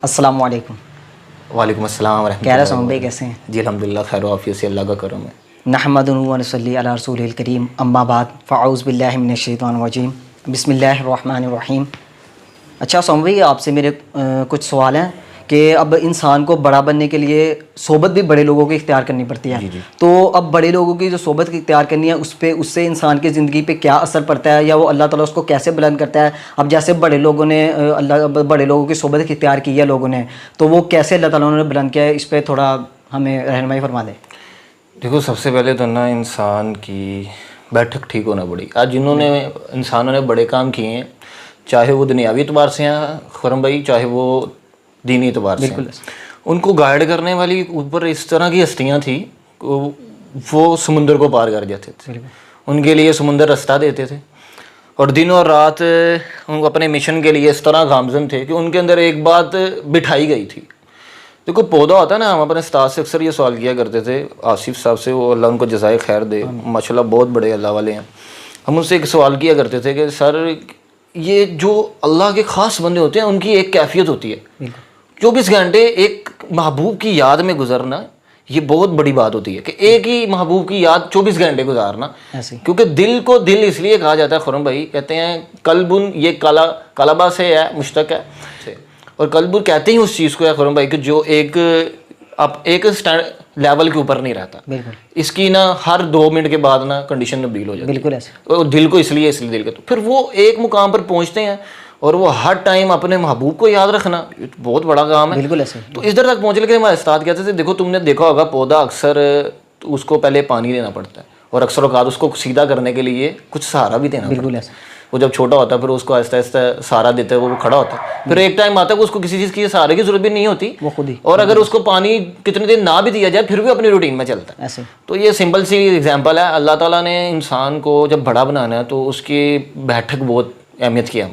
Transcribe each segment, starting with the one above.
السلام علیکم. وعلیکم السلام ورحمۃ کیا اللہ. رسول بھائی کیسے ہیں؟ جی الحمدللہ خیر و عافیت سے، اللہ کا کرم ہے. نحمدہ و نصلی علی رسول الکریم، اما بعد فاعوذ باللہ من الشیطان الرجیم، بسم اللہ الرحمن الرحیم. اچھا سوم بھائی، آپ سے میرے کچھ سوال ہیں کہ اب انسان کو بڑا بننے کے لیے صحبت بھی بڑے لوگوں کی اختیار کرنی پڑتی ہے. جی. تو اب بڑے لوگوں کی جو صحبت کی اختیار کرنی ہے اس سے انسان کی زندگی پہ کیا اثر پڑتا ہے، یا وہ اللہ تعالیٰ اس کو کیسے بلند کرتا ہے؟ اب جیسے بڑے لوگوں نے بڑے لوگوں کی صحبت کی اختیار کی ہے لوگوں نے، تو وہ کیسے اللہ تعالیٰ نے بلند کیا ہے، اس پہ تھوڑا ہمیں رہنمائی فرما دیں. دیکھو، سب سے پہلے تو نا انسان کی بیٹھک ٹھیک ہونا پڑی. آج جنہوں نے انسانوں نے بڑے کام کیے ہیں، چاہے وہ دنیاوی اعتبار سے ہیں خرم بھائی، چاہے وہ دینی اعتبار سے ہیں، ان کو گائیڈ کرنے والی اوپر اس طرح کی ہستیاں تھیں، وہ سمندر کو پار کر جاتے تھے. ان کے لیے سمندر رستہ دیتے تھے، اور دن اور رات ان کو اپنے مشن کے لیے اس طرح گامزن تھے کہ ان کے اندر ایک بات بٹھائی گئی تھی. دیکھو، پودا ہوتا ہے نا، ہم اپنے استاد سے اکثر یہ سوال کیا کرتے تھے، آصف صاحب سے، وہ اللہ ان کو جزائے خیر دے، ماشاء اللہ بہت بڑے اللہ والے ہیں. ہم ان سے ایک سوال کیا کرتے تھے کہ سر، یہ جو اللہ کے خاص بندے ہوتے ہیں ان کی ایک کیفیت ہوتی ہے، 24 گھنٹے ایک محبوب کی یاد میں گزرنا، یہ بہت بڑی بات ہوتی ہے کہ ایک ہی محبوب کی یاد 24 گھنٹے گزارنا. کیونکہ دل کو دل اس لیے کہا جاتا ہے خرم بھائی، کہتے ہیں قلبن، یہ قلبہ سے ہے، مشتق ہے، اور قلب کہتے ہی اس چیز کو ہے خرم بھائی کہ جو ایک لیول کے اوپر نہیں رہتا. اس کی نا ہر 2 منٹ کے بعد نا کنڈیشن تبدیل ہو جاتی ہے. اور دل کو اس لیے دل کا، تو پھر وہ ایک مقام پر پہنچتے ہیں، اور وہ ہر ٹائم اپنے محبوب کو یاد رکھنا بہت بڑا کام ہے. تو اس در تک پہنچنے کے لیے ہمارے استاد کہتے تھے، دیکھو تم نے دیکھا ہوگا پودا اکثر اس کو پہلے پانی دینا پڑتا ہے، اور اکثر اوقات اس کو سیدھا کرنے کے لیے کچھ سہارا بھی دینا پڑتا ہے. وہ جب چھوٹا ہوتا ہے پھر اس کو آہستہ آہستہ سہارا دیتا ہے، وہ کھڑا ہوتا ہے. پھر ایک ٹائم آتا ہے کہ اس کو کسی چیز کی سہارے کی ضرورت بھی نہیں ہوتی، وہ خود ہی، اور اگر اس کو پانی کتنے دن نہ بھی دیا جائے پھر بھی اپنی روٹین میں چلتا ہے. تو یہ سمپل سی ایگزامپل ہے. اللہ تعالیٰ نے انسان کو جب بڑا بنانا ہے تو اس کی بیٹھک بہت اہمیت کی ہے.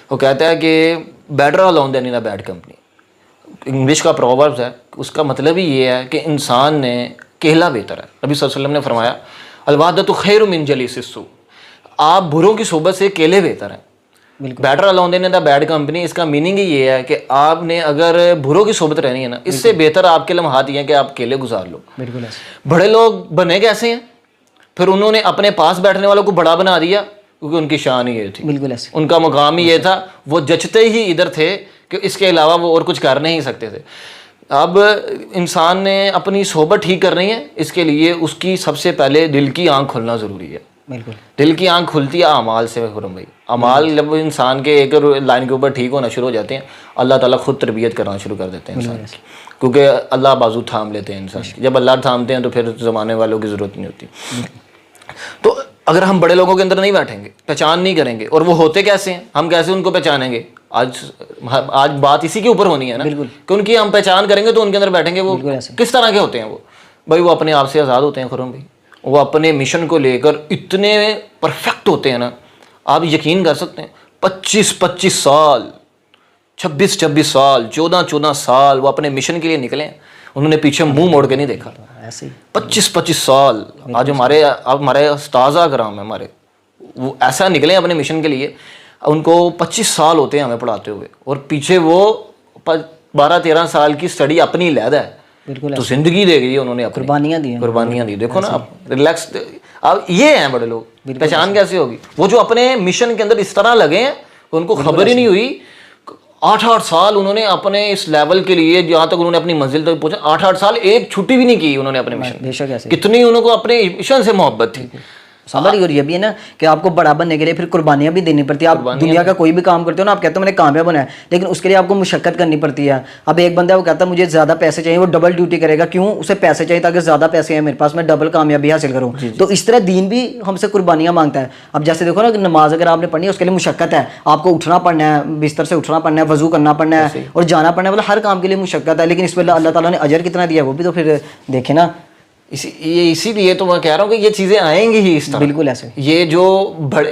وہ کہتا ہے کہ better alone than in a bad company. English کا پرووربس ہے، اس کا مطلب ہی یہ ہے کہ انسان نے کہلا بہتر ہے. نبی صلی اللہ علیہ وسلم نے فرمایا الوحدۃ خیر من جلیس السوء، آپ بروں کی صحبت سے کیلے بہتر ہیں. Better alone than in a bad company، اس کا میننگ ہی یہ ہے کہ آپ نے اگر بروں کی صحبت رہنی ہے نا، اس سے بہتر آپ کے لمحات یہ ہیں کہ آپ کیلے گزار لو. بڑے لوگ بنے کیسے ہیں؟ پھر انہوں نے اپنے پاس بیٹھنے والوں کو بڑا بنا دیا، کیونکہ ان کی شان ہی یہ تھی، ان کا مقام ہی یہ تھا، وہ جچتے ہی ادھر تھے کہ اس کے علاوہ وہ اور کچھ کر نہیں سکتے تھے. اب انسان نے اپنی صحبت ٹھیک کرنی ہے، اس کے لیے اس کی سب سے پہلے دل کی آنکھ کھلنا ضروری ہے. دل کی آنکھ کھلتی ہے اعمال سے خرم بھائی. اعمال جب انسان کے ایک لائن کے اوپر ٹھیک ہونا شروع ہو جاتے ہیں، اللہ تعالیٰ خود تربیت کرنا شروع کر دیتے ہیں انسان کی، کیونکہ اللہ بازو تھام لیتے ہیں انسان کی. جب اللہ تھامتے ہیں تو پھر زمانے والوں کی ضرورت نہیں ہوتی. تو اگر ہم بڑے لوگوں کے اندر نہیں بیٹھیں گے، پہچان نہیں کریں گے، اور وہ ہوتے کیسے ہیں، ہم کیسے ان کو پہچانیں گے؟ آج بات اسی کے اوپر ہونی ہے نا، کہ ان کی ہم پہچان کریں گے تو ان کے اندر بیٹھیں گے. وہ کس طرح کے ہوتے ہیں؟ وہ بھائی وہ اپنے آپ سے آزاد ہوتے ہیں خرم بھائی، وہ اپنے مشن کو لے کر اتنے پرفیکٹ ہوتے ہیں نا، آپ یقین کر سکتے ہیں 25 سال، 26 سال، 14 سال وہ اپنے مشن کے لیے نکلے ہیں. انہوں نے پیچھے منہ موڑ کے نہیں دیکھا. 25 سال. آج ہمارے اساتذہ کرام ہیں ہمارے، وہ ایسا نکلے اپنے مشن کے لیے، ان کو 25 سال ہوتے ہیں ہمیں پڑھاتے ہوئے، اور پیچھے وہ 12-13 سال کی اسٹڈی اپنی علیحدہ ہے. تو زندگی دے گئی انہوں نے، قربانیاں دی. دیکھو نا آپ ریلیکس. اب یہ ہیں بڑے لوگ. پہچان کیسے ہوگی؟ وہ جو اپنے مشن کے اندر اس طرح لگے ہیں ان کو خبر ہی نہیں ہوئی. 8 سال انہوں نے اپنے اس لیول کے لیے، جہاں تک انہوں نے اپنی منزل تک پہنچا، 8 سال ایک چھٹی بھی نہیں کی انہوں نے اپنے مشن. کتنی انہوں کو اپنے مشن سے محبت تھی. سمجھ. اور یہ بھی ہے نا کہ آپ کو بڑا بننے کے لیے پھر قربانیاں بھی دینی پڑتی ہے. آپ دنیا کا کوئی بھی کام کرتے ہو نا، آپ کہتے ہو میں نے کامیاب ہونا ہے، لیکن اس کے لیے آپ کو مشقت کرنی پڑتی ہے. اب ایک بندہ وہ کہتا ہے مجھے زیادہ پیسے چاہیے، وہ ڈبل ڈیوٹی کرے گا. کیوں؟ اسے پیسے چاہیے تاکہ زیادہ پیسے ہیں میرے پاس، میں ڈبل کامیابی حاصل کروں. تو اس طرح دین بھی ہم سے قربانیاں مانگتا ہے. اب جیسے دیکھو نا کہ نماز اگر آپ نے پڑھنی ہے، اس کے لیے مشقت ہے. آپ کو اٹھنا پڑنا ہے، بستر سے اٹھنا پڑنا ہے، وضو کرنا پڑنا ہے اور جانا پڑنا ہے. مطلب ہر کام کے لیے مشقت ہے، لیکن اس پہ اللہ تعالیٰ نے اجر کتنا دیا وہ بھی تو پھر دیکھیں نا. اسی لیے تو میں کہہ رہا ہوں کہ یہ چیزیں آئیں گی ہی اس طرح. بالکل ایسے. یہ جو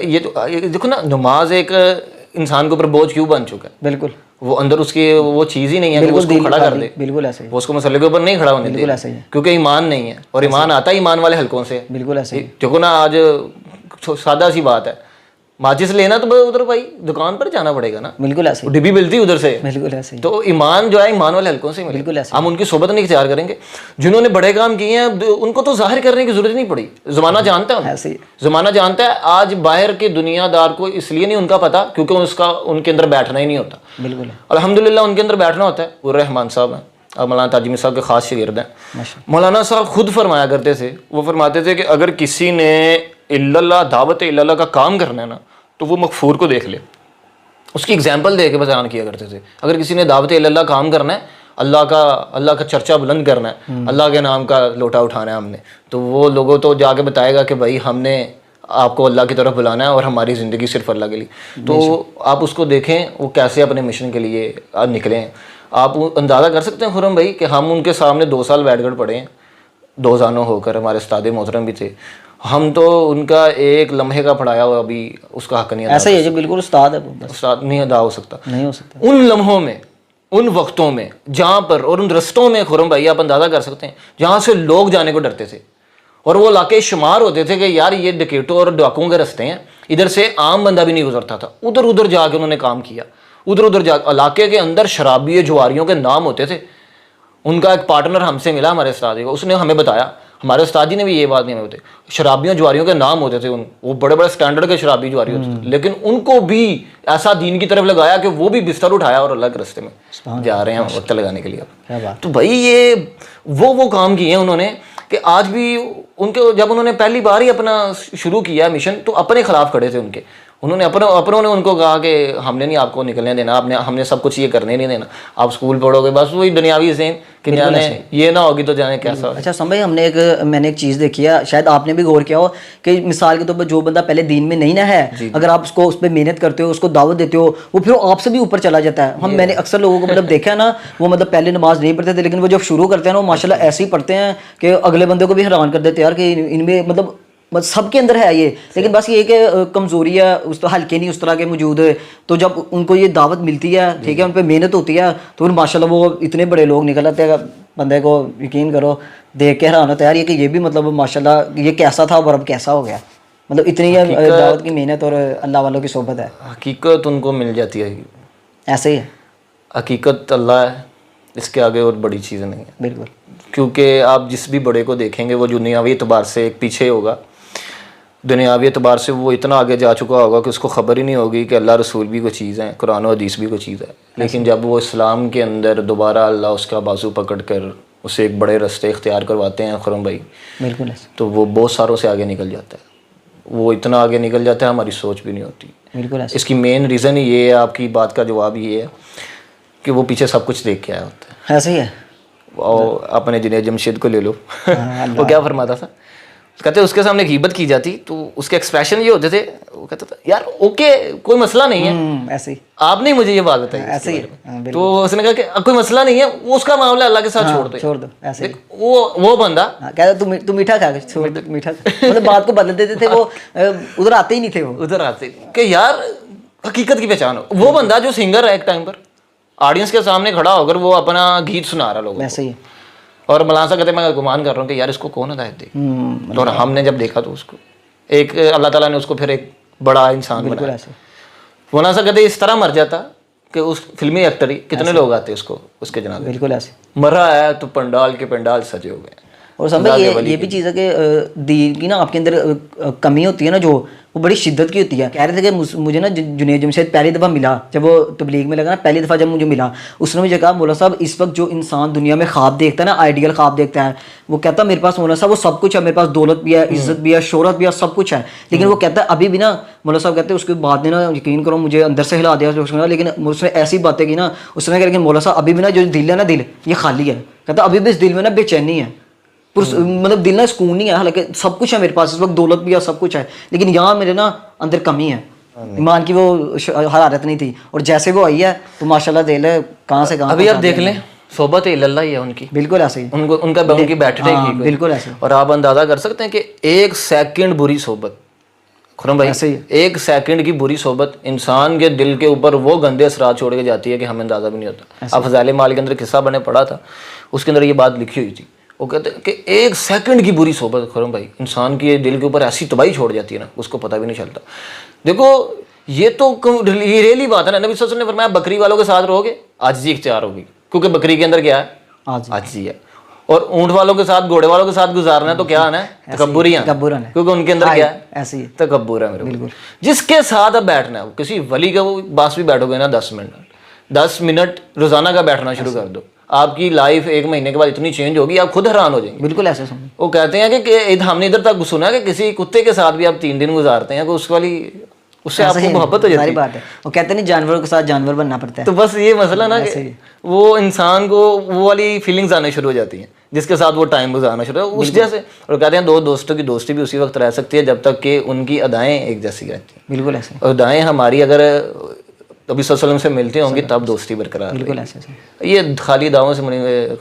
یہ تو دیکھو نا، نماز ایک انسان کے اوپر بوجھ کیوں بن چکا ہے. بالکل. وہ اندر اس کی وہ چیز ہی نہیں ہے کہ اس کو کھڑا کر دے. بالکل ایسے. وہ اس کو مسئلے کے اوپر نہیں کھڑا ہونے دے. بالکل ایسے. کیونکہ ایمان نہیں ہے، اور ایمان آتا ہے ایمان والے حلقوں سے. بالکل ایسے. دیکھو نا آج سادہ سی بات ہے، ماچس لینا تو ادھر بھائی دکان پر جانا پڑے گا نا, بالکل ایسے وہ ڈبی ملتی ادھر سے. بالکل ایسے تو ایمان جو ہے ایمان والے حلقوں سے ملے, بالکل ایسے ہم ان کی صحبت نہیں اختیار کریں گے. جنہوں نے بڑے کام کیے ہیں ان کو تو ظاہر کرنے کی ضرورت نہیں پڑی, زمانہ جانتا ہے, ایسے ہی زمانہ جانتا ہے. آج باہر کے دنیا دار کو اس لیے نہیں ان کا پتا کیونکہ ان کے اندر بیٹھنا ہی نہیں ہوتا. بالکل الحمدللہ ان کے اندر بیٹھنا ہوتا ہے. وہ رحمان صاحب ہیں اور مولانا تاج صاحب کے خاص شاگرد ہیں. مولانا صاحب خود فرمایا کرتے تھے, وہ فرماتے تھے کہ اگر کسی نے الا اللہ دعوت الا اللہ کا کام کرنا ہے نا تو وہ مغفور کو دیکھ لے. اس کی اگزامپل دے کے بیان کیا کرتے تھے. اگر کسی نے دعوت الا اللہ کام کرنا ہے, اللہ کا چرچا بلند کرنا ہے, اللہ کے نام کا لوٹا اٹھانا ہے ہم نے, تو وہ لوگوں تو جا کے بتائے گا کہ بھائی ہم نے آپ کو اللہ کی طرف بلانا ہے اور ہماری زندگی صرف اللہ کے لیے. تو آپ اس کو دیکھیں وہ کیسے اپنے مشن کے لیے نکلے ہیں. آپ اندازہ کر سکتے ہیں خرم بھائی کہ ہم ان کے سامنے 2 سال بیٹھ کر پڑھے ہیں, 2 زانوں ہو کر. ہمارے استاد محترم بھی تھے, ہم تو ان کا ایک لمحے کا پڑھایا ہوا ابھی اس کا حق نہیں ادا. ایسا ہی ہے جو بالکل استاد ہے, استاد نہیں ادا ہو سکتا, نہیں ہو سکتا. ان لمحوں میں, ان وقتوں میں جہاں پر, اور ان رستوں میں خرم بھائی آپ اندازہ کر سکتے ہیں جہاں سے لوگ جانے کو ڈرتے تھے اور وہ علاقے شمار ہوتے تھے کہ یار یہ ڈکیٹوں اور ڈاکوؤں کے رستے ہیں, ادھر سے عام بندہ بھی نہیں گزرتا تھا. ادھر جا کے انہوں نے کام کیا, ادھر جا علاقے کے اندر شرابی جواریوں کے نام ہوتے تھے. ان کا ایک پارٹنر ہم سے ملا ہمارے استاد کو, اس نے ہمیں بتایا, ہمارے استاد جی نے بھی یہ بات نہیں ہمیں بتائی, شرابیوں جواریوں کے نام ہوتے تھے. وہ بڑے بڑے سٹینڈرڈ کے شرابی جواری ہوتے تھے, لیکن ان کو بھی ایسا دین کی طرف لگایا کہ وہ بھی بستر اٹھایا اور اللہ کے رستے میں جا رہے ہیں وقت لگانے کے لیے. تو بھائی یہ وہ کام کیے ہیں انہوں نے کہ آج بھی ان کے, جب انہوں نے پہلی بار ہی اپنا شروع کیا مشن تو اپنے خلاف کھڑے تھے ان کے. انہوں نے اپنوں نے ان کو کہا کہ ہم نے نہیں آپ کو نکلنے دینا, ہم نے سب کچھ یہ کرنے نہیں دینا, آپ اسکول پڑھو گے بس وہی دنیاوی ذہن کہ جانے یہ نہ ہوگی تو جانے کیسا. اچھا سم بھائی, میں نے ایک چیز دیکھی ہے, شاید آپ نے بھی غور کیا ہو کہ مثال کے طور پر جو بندہ پہلے دین میں نہیں نہ ہے, اگر آپ اس کو اس پہ محنت کرتے ہو, اس کو دعوت دیتے ہو, وہ پھر آپ سے بھی اوپر چلا جاتا ہے. میں نے اکثر لوگوں کو مطلب دیکھا ہے نا, وہ مطلب پہلے نماز نہیں پڑھتے تھے, لیکن وہ جب شروع کرتے ہیں نا وہ ماشاء اللہ ایسے ہی پڑھتے ہیں کہ اگلے بندے کو بھی حیران کر دیتے ہیں یار کہ ان میں مطلب سب کے اندر ہے یہ, لیکن بس یہ کہ کمزوری ہے, اس طرح ہلکے نہیں اس طرح کے موجود ہے. تو جب ان کو یہ دعوت ملتی ہے, ٹھیک ہے, ان پہ محنت ہوتی ہے, تو پھر ماشاء اللہ وہ اتنے بڑے لوگ نکل آتے ہیں. بندے کو یقین کرو دیکھ کے حیران ہوتا ہے یار یہ کہ یہ بھی مطلب ماشاء اللہ یہ کیسا تھا اور اب کیسا ہو گیا. مطلب اتنی دعوت کی محنت اور اللہ والوں کی صحبت ہے. حقیقت ان کو مل جاتی ہے, ایسے ہی ہے. حقیقت اللہ ہے, اس کے آگے اور بڑی چیزیں نہیں ہیں. بالکل, کیونکہ آپ جس بھی بڑے کو دیکھیں گے وہ دنیاوی اعتبار سے ایک پیچھے ہوگا, دنیاوی اعتبار سے وہ اتنا آگے جا چکا ہوگا کہ اس کو خبر ہی نہیں ہوگی کہ اللہ رسول بھی کوئی چیز ہے, قرآن و حدیث بھی کوئی چیز ہے. لیکن جب وہ اسلام کے اندر دوبارہ اللہ اس کا بازو پکڑ کر اسے ایک بڑے رستے اختیار کرواتے ہیں خرم بھائی, بالکل, تو وہ بہت ساروں سے آگے نکل جاتا ہے. وہ اتنا آگے نکل جاتا ہے ہماری سوچ بھی نہیں ہوتی. بالکل. اس کی مین ریزن ہی یہ ہے, آپ کی بات کا جواب یہ ہے کہ وہ پیچھے سب کچھ دیکھ کے آیا ہوتا ہے. ایسے ہی ہے. اور اپنے جنید جمشید کو لے لو, وہ کیا فرماتا تھا, کہتے اس کے سامنے غیبت کی جاتی تو اس کے ایکسپریشن یہ ہوتے تھے, وہ کہتا تھا یار اوکے کوئی مسئلہ نہیں ہے, ایسے ہی آپ نے مجھے یہ بات بتائی, ایسے ہی. تو اس نے کہا کہ کوئی مسئلہ نہیں ہے, وہ اس کا معاملہ اللہ کے ساتھ چھوڑ دو. ایسے ہی وہ بندہ کہتا تو میٹھا کھا کے چھوڑ دو, میٹھا مطلب بات کو بدل دیتے تھے, وہ ادھر آتے ہی نہیں تھے, وہ ادھر آتے کہ یار حقیقت کی پہچان ہو. وہ بندہ جو سنگر ہے ایک ٹائم پر آڈینس کے سامنے کھڑا ہو کر وہ اپنا گیت سنا رہا لوگوں, ایسے ہی. اور مولانا صاحب کہتے ہیں میں گمان کر رہا ہوں کہ یار اس کو کون ہدایت دے. اور ہم نے جب دیکھا تو اس کو ایک اللہ تعالیٰ نے اس کو پھر ایک بڑا انسان بنایا. مولانا صاحب کہتے اس طرح مر جاتا کہ اس فلمی ایکٹر ہی کتنے لوگ آتے اس کو اس کے جنازے, بالکل ایسے مرا ہے تو پنڈال کے پنڈال سجے ہو گئے. اور سمجھ یہ بھی چیز ہے کہ دین کی نا آپ کے اندر کمی ہوتی ہے نا, جو وہ بڑی شدت کی ہوتی ہے. کہہ رہے تھے کہ مجھے نا جنید جمشید پہلی دفعہ ملا جب وہ تبلیغ میں لگا نا, پہلی دفعہ جب مجھے ملا اس نے مجھے کہا مولا صاحب اس وقت جو انسان دنیا میں خواب دیکھتا ہے نا, آئیڈیل خواب دیکھتا ہے, وہ کہتا ہے میرے پاس مولا صاحب وہ سب کچھ ہے, میرے پاس دولت بھی ہے, عزت بھی ہے, شہرت بھی ہے, سب کچھ ہے, لیکن وہ کہتا ہے ابھی بھی نا مولا صاحب کہتے ہیں اس کی بات نے نا یقین کرو مجھے اندر سے ہلا دیا, لیکن اس نے ایسی باتیں کی نا, اس نے کہا لیکن مولا صاحب ابھی بھی نا جو دل ہے نا, دل یہ خالی ہے. کہتا ابھی بھی اس دل میں نا بے چینی ہے, مطلب دل نا سکون نہیں ہے, حالانکہ سب کچھ ہے میرے پاس اس وقت, دولت بھی ہے, سب کچھ ہے, لیکن یہاں میرے نا اندر کمی ہے, ایمان کی وہ حرارت نہیں تھی. اور جیسے وہ آئی ہے تو ماشاءاللہ دل ہے کہاں سے کہاں. ابھی آپ دیکھ لیں صحبت اللہ ہی ہے ان کی, بالکل ایسے ہی, ان کا ان کی بیٹھنے کی بالکل ایسے. اور آپ اندازہ کر سکتے ہیں کہ ایک سیکنڈ بری صحبت خرم بھائی, ایک سیکنڈ کی بری صحبت انسان کے دل کے اوپر وہ گندے اثرات چھوڑ کے جاتی ہے کہ ہمیں اندازہ بھی نہیں ہوتا. آپ فضائل مال کے اندر قصہ بنے پڑھا تھا, اس کے اندر یہ بات لکھی ہوئی تھی. وہ کہتے ہیں کہ 1 سیکنڈ کی بری صحبت خرم بھائی انسان کی دل کے اوپر ایسی تباہی چھوڑ جاتی ہے نا، اس کو پتہ بھی نہیں چلتا. دیکھو یہ تو یہ ریئلی بات ہے نا. نبی صلی اللہ علیہ وسلم نے فرمایا بکری والوں کے ساتھ رہو گے عاجزی اختیار ہوگی، کیونکہ بکری کے اندر کیا ہے؟ عاجزی ہے. اور اونٹ والوں کے ساتھ گھوڑے والوں کے ساتھ گزارنا ہے تو کیا آنا ہے؟ تکبر ہی آنا ہے، کیونکہ ان کے اندر کیا ہے؟ ایسے ہی تکبر ہے میرے. بالکل جس کے ساتھ اب بیٹھنا ہے، کسی ولی کا وہ پاس بھی بیٹھو گے نا 10 منٹ روزانہ کا بیٹھنا شروع کر دو، آپ کی لائف 1 مہینے کے بعد اتنی چینج ہوگی آپ خود حیران ہو جائیں گے. بالکل ایسے سمجھ. وہ کہتے ہیں کہ ہم نے ادھر تک سنا کہ کسی کتے کے ساتھ بھی آپ 3 دن گزارتے ہیں کہ اس والی اس سے آپ کو محبت ہو جاتی ہے. بات ہے. وہ کہتے نہیں جانوروں کے ساتھ جانور بننا پڑتا ہے. تو بس یہ مسئلہ نا کہ وہ انسان کو وہ والی فیلنگز آنے شروع ہو جاتی ہیں جس کے ساتھ وہ ٹائم گزارنا شروع ہے اس جیسے. اور کہتے ہیں 2 دوستوں کی دوستی بھی اسی وقت رہ سکتی ہے جب تک کہ ان کی ادائیں ایک جیسی رہتی ہیں. بالکل ایسے. اور ادائیں ہماری اگر نبی صلی اللہ علیہ وسلم سے ملتی ہوں گی تب دوستی برقرار. بالکل ایسے. یہ خالی دعووں سے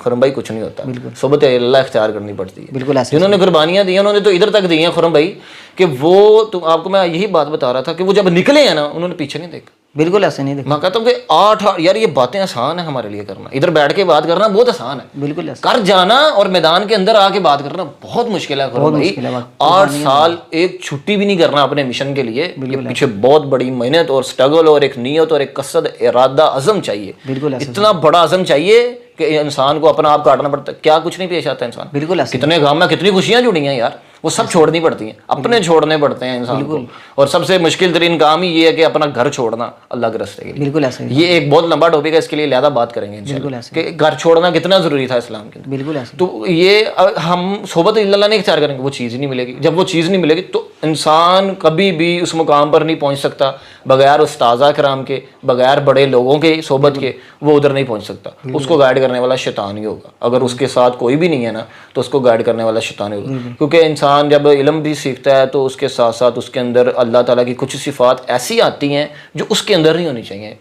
خرم بھائی کچھ نہیں ہوتا، صحبت اللہ اختیار کرنی پڑتی ہے. بالکل ایسے. جنہوں نے قربانیاں دی ہیں انہوں نے تو ادھر تک دی ہیں خرم بھائی کہ وہ تو آپ کو میں یہی بات بتا رہا تھا کہ وہ جب نکلے ہیں نا انہوں نے پیچھے نہیں دیکھا. بالکل ایسے نہیں دیکھا. میں کہتا ہوں کہ 8 یار یہ باتیں آسان ہیں ہمارے لیے کرنا، ادھر بیٹھ کے بات کرنا بہت آسان ہے. بالکل ایسے. کر جانا اور میدان کے اندر آ کے بات کرنا بہت مشکل ہے خرم بھائی. 8 سال ایک چھٹی بھی نہیں کرنا اپنے مشن کے لیے. یہ پیچھے بہت بڑی محنت اور سٹرگل اور ایک نیت اور ایک قصد ارادہ عزم چاہیے. بالکل ایسے. اتنا بڑا عزم چاہیے کہ انسان کو اپنا آپ کاٹنا پڑتا ہے. کیا کچھ نہیں پیش آتا انسان. بالکل ایسے. کتنے غم میں کتنی خوشیاں جڑی ہیں یار، وہ سب چھوڑنی پڑتی ہیں، اپنے چھوڑنے پڑتے ہیں انسان کو. اور سب سے مشکل ترین کام ہی یہ ہے کہ اپنا گھر چھوڑنا اللہ کے راستے کے لیے. بالکل ایسے. یہ ایک بہت لمبا ٹاپک ہے، اس کے لیے علیحدہ بات کریں گے انشاءاللہ کہ گھر چھوڑنا کتنا ضروری تھا اسلام کے اندر. بالکل ایسے. تو یہ ہم صحبت اللہ نہیں اختیار کریں گے وہ چیز ہی نہیں ملے گی. جب وہ چیز نہیں ملے گی تو انسان کبھی بھی اس مقام پر نہیں پہنچ سکتا بغیر استاذہ کرام کے، بغیر بڑے لوگوں کے صحبت کے وہ ادھر نہیں پہنچ سکتا. اس کو گائیڈ کرنے والا شیطان ہی ہوگا. اگر اس کے ساتھ کوئی بھی نہیں ہے نا تو اس کو گائیڈ کرنے والا شیطان ہی ہوگا. کیونکہ انسان جب علم بھی سیکھتا ہے تو اس کے ساتھ ساتھ اس کے اندر اللہ تعالیٰ کی کچھ صفات ایسی آتی ہیں جو اس کے اندر نہیں ہونی چاہیے.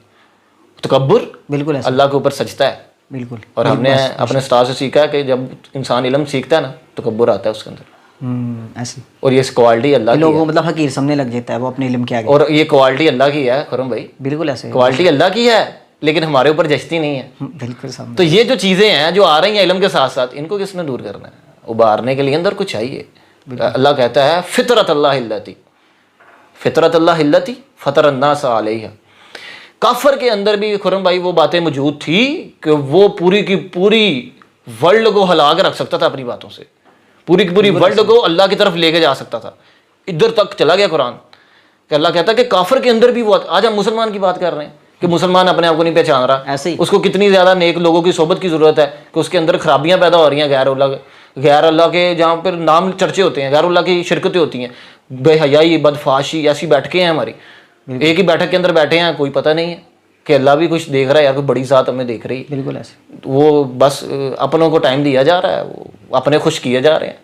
تکبر بالکل ایسے. اللہ کے اوپر سجدہ ہے. بالکل. اور ہم نے اپنے استاد سے سیکھا ہے کہ جب انسان علم سیکھتا ہے نا تکبر آتا ہے اس کے اندر. ایسی. اور یہ کوالٹی اللہ کی لوگوں مطلب حقیر سمجھنے لگ جاتا ہے وہ اپنے علم کے آگے. اور یہ کوالٹی اللہ کی ہے خرم بھائی. بالکل ایسے. کوالٹی اللہ کی ہے لیکن ہمارے اوپر جچتی نہیں ہے. بالکل سامنے. تو یہ جو چیزیں ہیں جو آ رہی ہیں علم کے ساتھ ساتھ ان کو کس نے دور کرنا ہے؟ ابھارنے کے لیے اندر کچھ چاہیے. اللہ کہتا ہے فطرت اللہ التی، فطرت اللہ التی فطر الناس علیہ. کافر کے اندر بھی خرم بھائی وہ باتیں موجود تھی کہ وہ پوری کی پوری ورلڈ کو ہلا کے رکھ سکتا تھا اپنی باتوں سے. پوری کی پوری ورلڈ کو اللہ کی طرف لے کے جا سکتا تھا. ادھر تک چلا گیا قرآن کہ اللہ کہتا ہے کہ کافر کے اندر بھی وہ. آج ہم مسلمان کی بات کر رہے ہیں کہ مسلمان اپنے آپ کو نہیں پہچان رہا. ایسے ہی. اس کو کتنی زیادہ نیک لوگوں کی صحبت کی ضرورت ہے کہ اس کے اندر خرابیاں پیدا ہو رہی ہیں. غیر اللہ کے جہاں پر نام چرچے ہوتے ہیں، غیر اللہ کی شرکتیں ہوتی ہیں، بے حیائی بدفاشی ایسی بیٹھکیں ہیں ہماری. ایک ہی بیٹھک کے اندر بیٹھے ہیں، کوئی پتہ نہیں ہے کہ اللہ بھی کچھ دیکھ رہا ہے یا کوئی بڑی ذات ہمیں دیکھ رہی ہے. بالکل ایسے. وہ بس اپنوں کو ٹائم دیا جا رہا ہے، وہ اپنے خوش کیے جا رہے ہیں.